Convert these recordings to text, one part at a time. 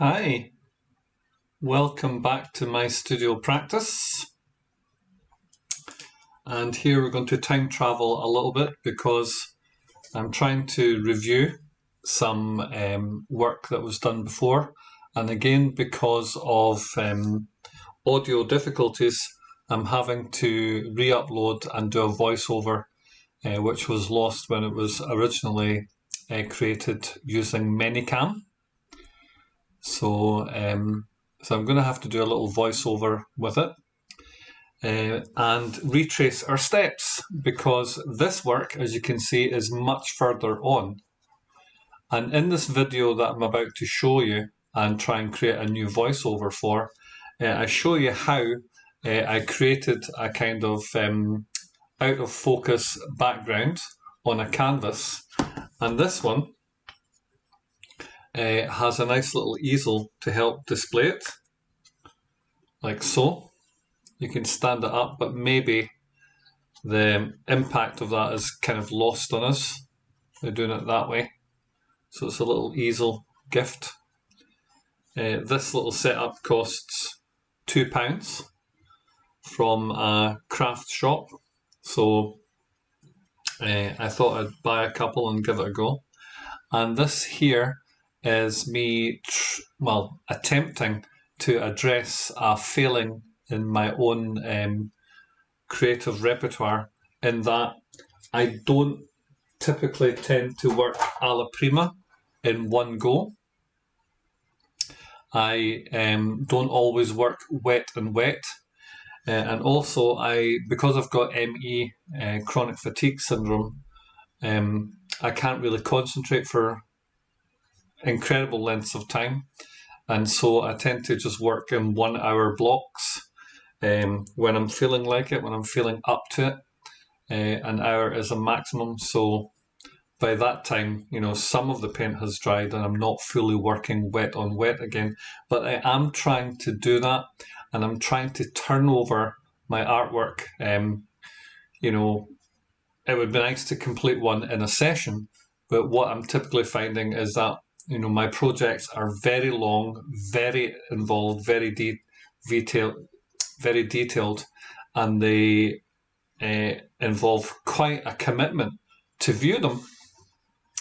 Hi, welcome back to my studio practice. And here we're going to time travel a little bit because I'm trying to review some work that was done before. And again, because of audio difficulties, I'm having to re-upload and do a voiceover, which was lost when it was originally created using Manycam. So I'm going to have to do a little voiceover with it and retrace our steps, because this work, as you can see, is much further on. And in this video that I'm about to show you and try and create a new voiceover for, I show you how I created a kind of out of focus background on a canvas. And this one has a nice little easel to help display it, like so. You can stand it up, but maybe the impact of that is kind of lost on us by doing it that way. So it's a little easel gift. This little setup costs £2 from a craft shop. So I thought I'd buy a couple and give it a go. And this here is me, attempting to address a failing in my own creative repertoire, in that I don't typically tend to work alla prima in one go. I don't always work wet and wet. And also, because I've got ME, chronic fatigue syndrome, I can't really concentrate for incredible lengths of time. And so I tend to just work in 1 hour blocks when I'm feeling like it, when I'm feeling up to it. An hour is a maximum. So by that time, some of the paint has dried and I'm not fully working wet on wet again. But I am trying to do that, and I'm trying to turn over my artwork. It would be nice to complete one in a session, but what I'm typically finding is that my projects are very long, very involved, very detailed, and they involve quite a commitment to view them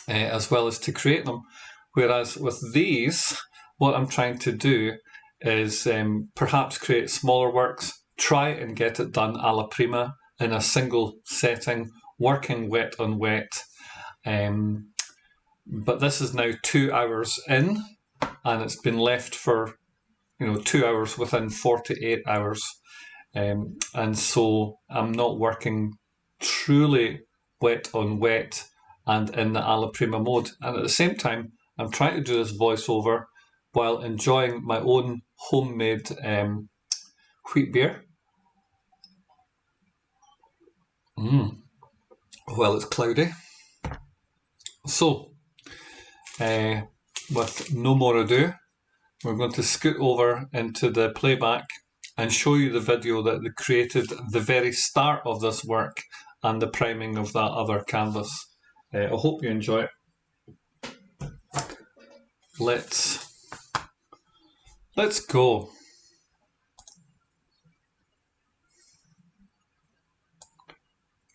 as well as to create them. Whereas with these, what I'm trying to do is perhaps create smaller works, try and get it done alla prima in a single setting, working wet on wet. But this is now 2 hours in, and it's been left for 2 hours within 48 hours. And so I'm not working truly wet on wet and in the alla prima mode. And at the same time, I'm trying to do this voiceover while enjoying my own homemade wheat beer. Well, it's cloudy. So, with no more ado, we're going to scoot over into the playback and show you the video that created the very start of this work and the priming of that other canvas. I hope you enjoy it. Let's go.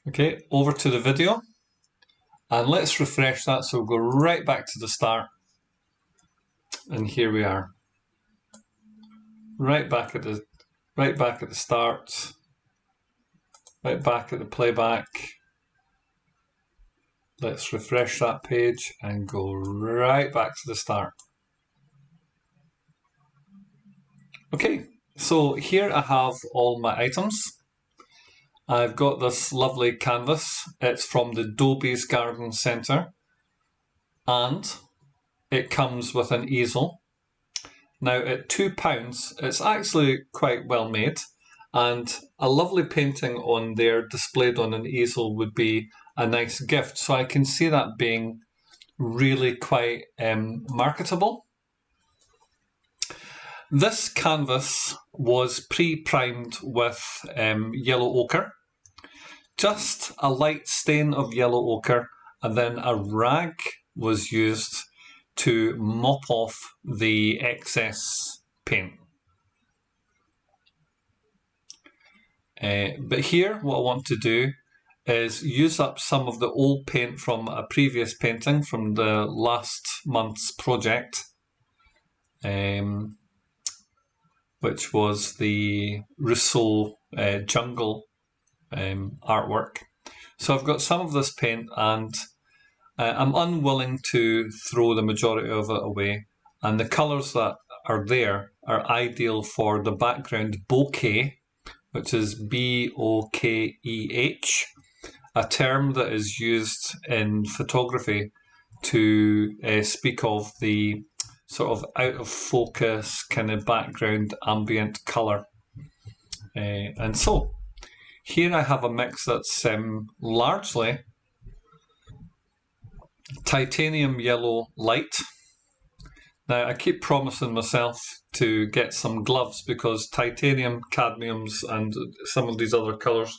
Okay, over to the video, and let's refresh that, so we'll go right back to the start. And here we are, right back at the start, right back at the playback. Let's refresh that page and go right back to the start. Okay, so here I have all my items. I've got this lovely canvas. It's from the Dobie's Garden Centre, and it comes with an easel. Now at £2, it's actually quite well made, and a lovely painting on there displayed on an easel would be a nice gift. So I can see that being really quite marketable. This canvas was pre-primed with yellow ochre, just a light stain of yellow ochre, and then a rag was used to mop off the excess paint. But here what I want to do is use up some of the old paint from a previous painting from the last month's project, which was the Rousseau jungle artwork. So I've got some of this paint, and I'm unwilling to throw the majority of it away, and the colours that are there are ideal for the background bokeh, which is B-O-K-E-H, a term that is used in photography to speak of the sort of out of focus kind of background ambient colour. And so here I have a mix that's largely titanium yellow light. Now I keep promising myself to get some gloves because titanium, cadmiums and some of these other colours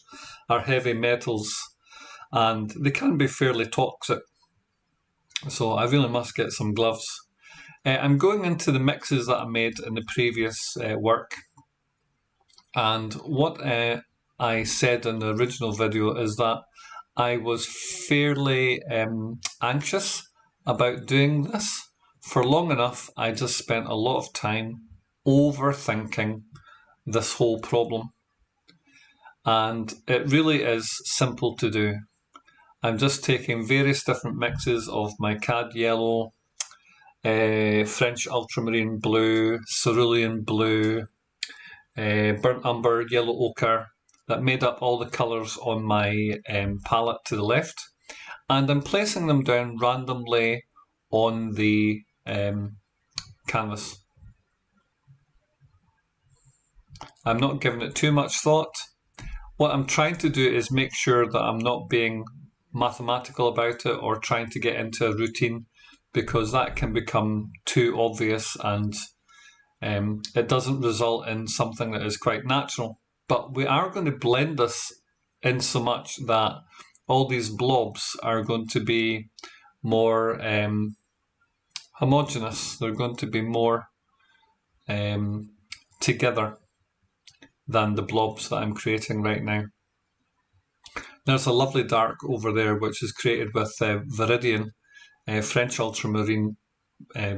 are heavy metals and they can be fairly toxic. So I really must get some gloves. I'm going into the mixes that I made in the previous work, and what I said in the original video is that I was fairly anxious about doing this. For long enough, I just spent a lot of time overthinking this whole problem. And it really is simple to do. I'm just taking various different mixes of my cad yellow, French ultramarine blue, cerulean blue, burnt umber, yellow ochre, that made up all the colours on my palette to the left. And I'm placing them down randomly on the canvas. I'm not giving it too much thought. What I'm trying to do is make sure that I'm not being mathematical about it or trying to get into a routine, because that can become too obvious and it doesn't result in something that is quite natural. But we are going to blend this in so much that all these blobs are going to be more homogeneous. They're going to be more together than the blobs that I'm creating right now. There's a lovely dark over there which is created with Viridian, French ultramarine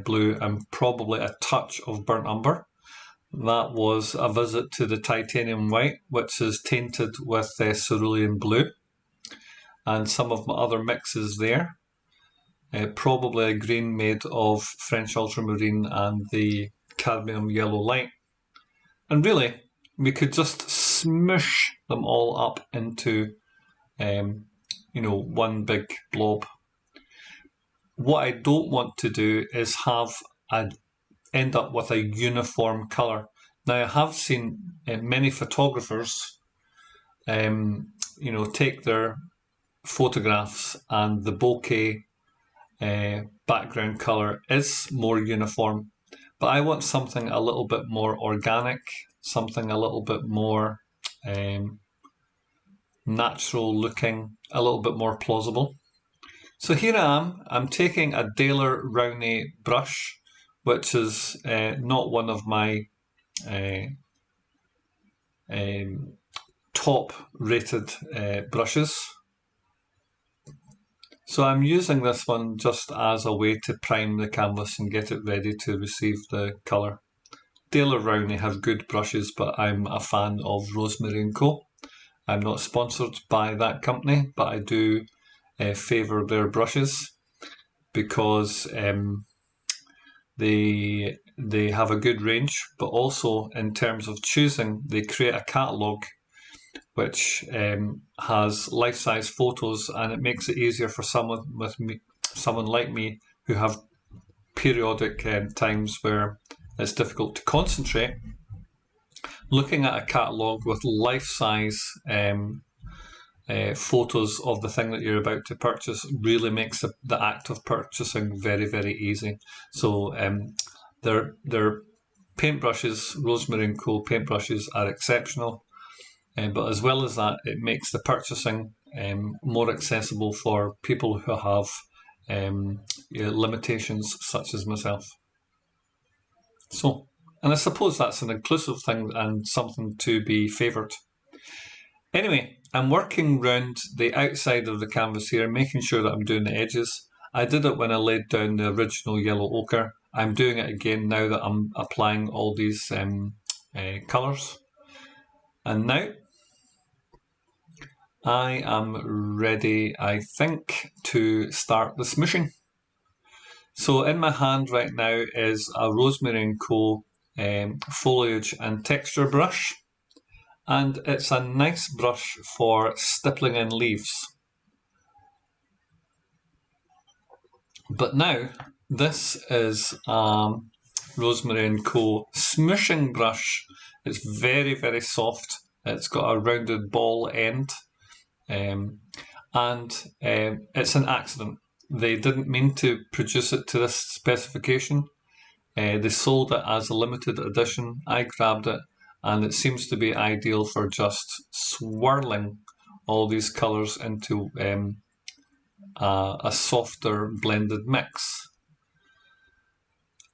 blue, and probably a touch of burnt umber. That was a visit to the titanium white, which is tainted with cerulean blue, and some of my other mixes there. Probably a green made of French ultramarine and the cadmium yellow light. And really, we could just smoosh them all up into one big blob. What I don't want to do is end up with a uniform colour. Now I have seen many photographers take their photographs and the bokeh background colour is more uniform, but I want something a little bit more organic, something a little bit more natural looking, a little bit more plausible. So here I am, I'm taking a Daler Rowney brush, which is not one of my top rated brushes. So I'm using this one just as a way to prime the canvas and get it ready to receive the colour. Daler Rowney have good brushes, but I'm a fan of Rosemary and Co. I'm not sponsored by that company, but I do favour their brushes because they have a good range, but also in terms of choosing, they create a catalogue which has life-size photos, and it makes it easier for someone like me who have periodic times where it's difficult to concentrate. Looking at a catalogue with life-size photos of the thing that you're about to purchase really makes the act of purchasing very, very easy. So their paintbrushes, Rosemary and Co paintbrushes, are exceptional. But as well as that, it makes the purchasing more accessible for people who have limitations such as myself. So, and I suppose that's an inclusive thing and something to be favoured. Anyway, I'm working round the outside of the canvas here, making sure that I'm doing the edges. I did it when I laid down the original yellow ochre. I'm doing it again now that I'm applying all these colours. And now I am ready, I think, to start the smooshing. So in my hand right now is a Rosemary and Co foliage and texture brush. And it's a nice brush for stippling in leaves. But now, this is Rosemary and Co smooshing brush. It's very, very soft. It's got a rounded ball end. And it's an accident. They didn't mean to produce it to this specification. They sold it as a limited edition. I grabbed it, and it seems to be ideal for just swirling all these colours into a softer blended mix.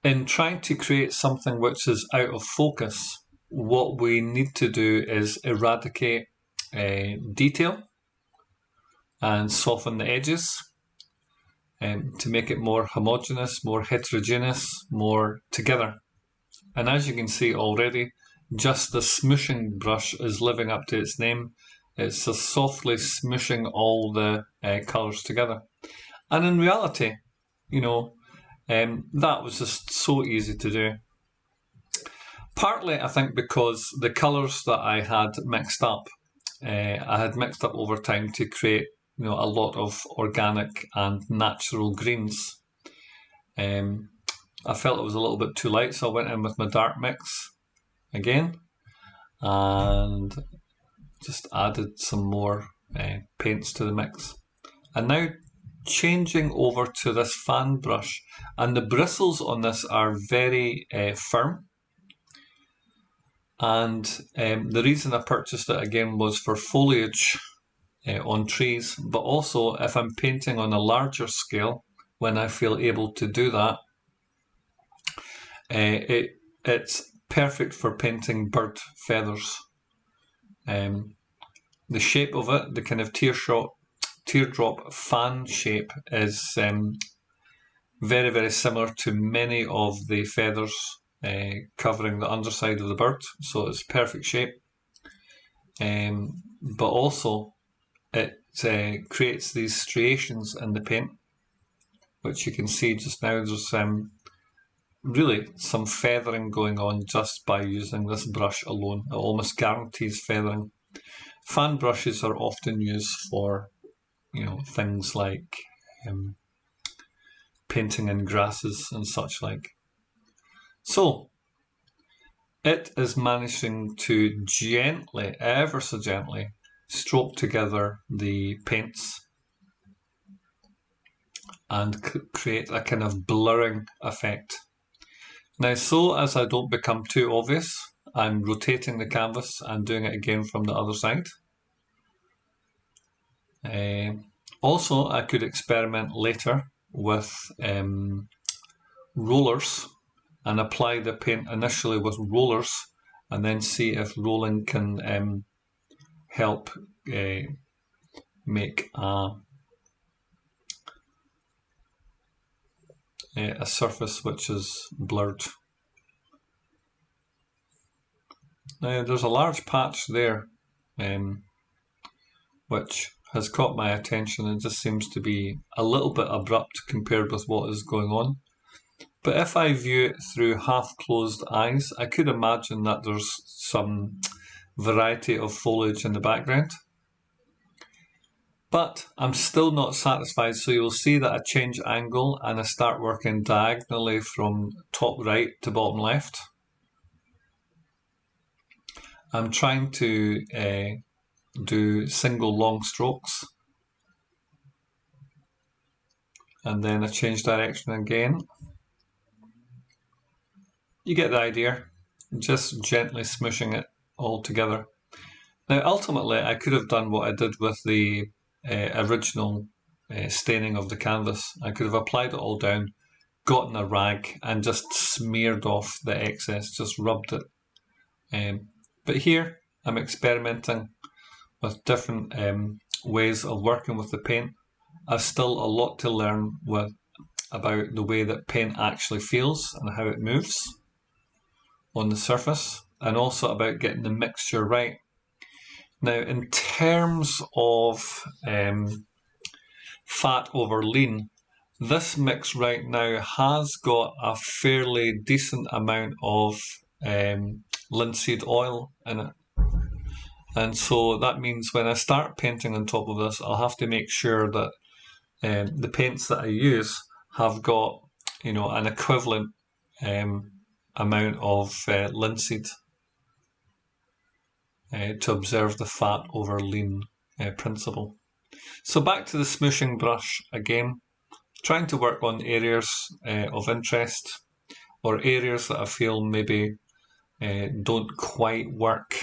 In trying to create something which is out of focus, what we need to do is eradicate detail and soften the edges to make it more homogeneous, more heterogeneous, more together. And as you can see already, just the smooshing brush is living up to its name. It's just softly smooshing all the colours together. And in reality, you know, that was just so easy to do. Partly, I think, because the colours that I had mixed up, over time to create, you know, a lot of organic and natural greens. I felt it was a little bit too light, so I went in with my dark mix again and just added some more paints to the mix. And now changing over to this fan brush, and the bristles on this are very firm. And the reason I purchased it again was for foliage on trees, but also if I'm painting on a larger scale, when I feel able to do that, it's perfect for painting bird feathers. The shape of it, the kind of teardrop fan shape, is very, very similar to many of the feathers covering the underside of the bird, so it's perfect shape. But also it creates these striations in the paint, which you can see just now. There's really some feathering going on just by using this brush alone. It almost guarantees feathering. Fan brushes are often used for, you know, things like painting in grasses and such like. So it is managing to gently, ever so gently, stroke together the paints and create a kind of blurring effect. Now, so as I don't become too obvious, I'm rotating the canvas and doing it again from the other side. Also, I could experiment later with rollers and apply the paint initially with rollers and then see if rolling can help make a surface which is blurred. Now there's a large patch there which has caught my attention and just seems to be a little bit abrupt compared with what is going on. But if I view it through half-closed eyes, I could imagine that there's some variety of foliage in the background. But I'm still not satisfied, so you'll see that I change angle and I start working diagonally from top right to bottom left. I'm trying to do single long strokes. And then I change direction again. You get the idea, just gently smooshing it all together. Now ultimately I could have done what I did with the original staining of the canvas. I could have applied it all down, gotten a rag and just smeared off the excess, just rubbed it. But here I'm experimenting with different ways of working with the paint. I've still a lot to learn about the way that paint actually feels and how it moves on the surface, and also about getting the mixture right. Now, in terms of fat over lean, this mix right now has got a fairly decent amount of linseed oil in it. And so that means when I start painting on top of this, I'll have to make sure that the paints that I use have got, an equivalent amount of linseed to observe the fat over lean principle. So back to the smooshing brush again, trying to work on areas of interest or areas that I feel maybe don't quite work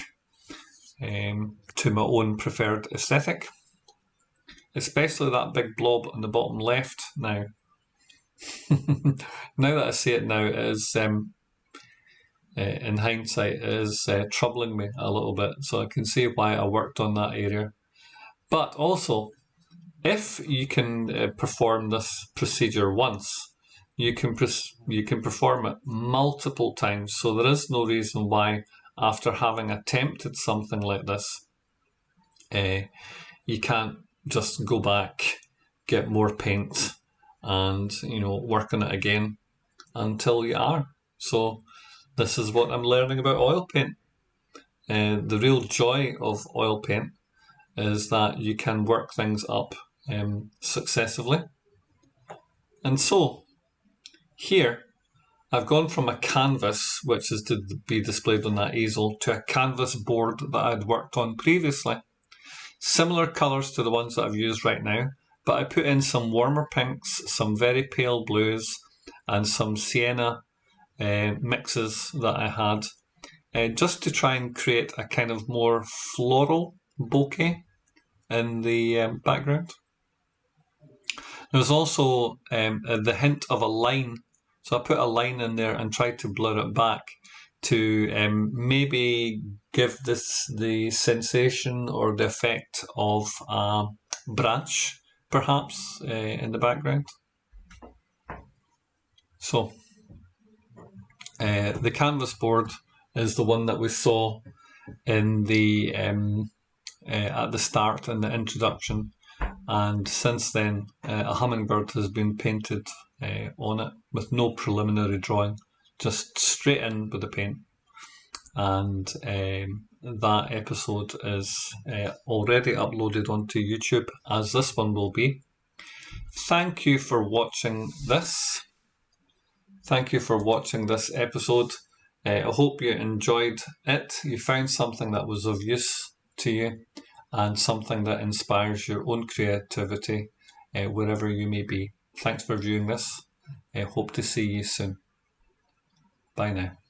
to my own preferred aesthetic. Especially that big blob on the bottom left now. Now that I see it now, it is, in hindsight, it is troubling me a little bit. So I can see why I worked on that area. But also, if you can perform this procedure once, you can perform it multiple times. So there is no reason why, after having attempted something like this, you can't just go back, get more paint, and work on it again until you are. So this is what I'm learning about oil paint. The real joy of oil paint is that you can work things up successively. And so here I've gone from a canvas, which is to be displayed on that easel, to a canvas board that I'd worked on previously. Similar colours to the ones that I've used right now, but I put in some warmer pinks, some very pale blues, and some sienna mixes that I had, just to try and create a kind of more floral bokeh in the background. There's also the hint of a line, so I put a line in there and tried to blur it back to maybe give this the sensation or the effect of a branch, perhaps, in the background. So the canvas board is the one that we saw in the at the start in the introduction, and since then a hummingbird has been painted on it with no preliminary drawing, just straight in with the paint. And that episode is already uploaded onto YouTube, as this one will be. Thank you for watching this. Thank you for watching this episode. I hope you enjoyed it. You found something that was of use to you and something that inspires your own creativity wherever you may be. Thanks for viewing this. I hope to see you soon. Bye now.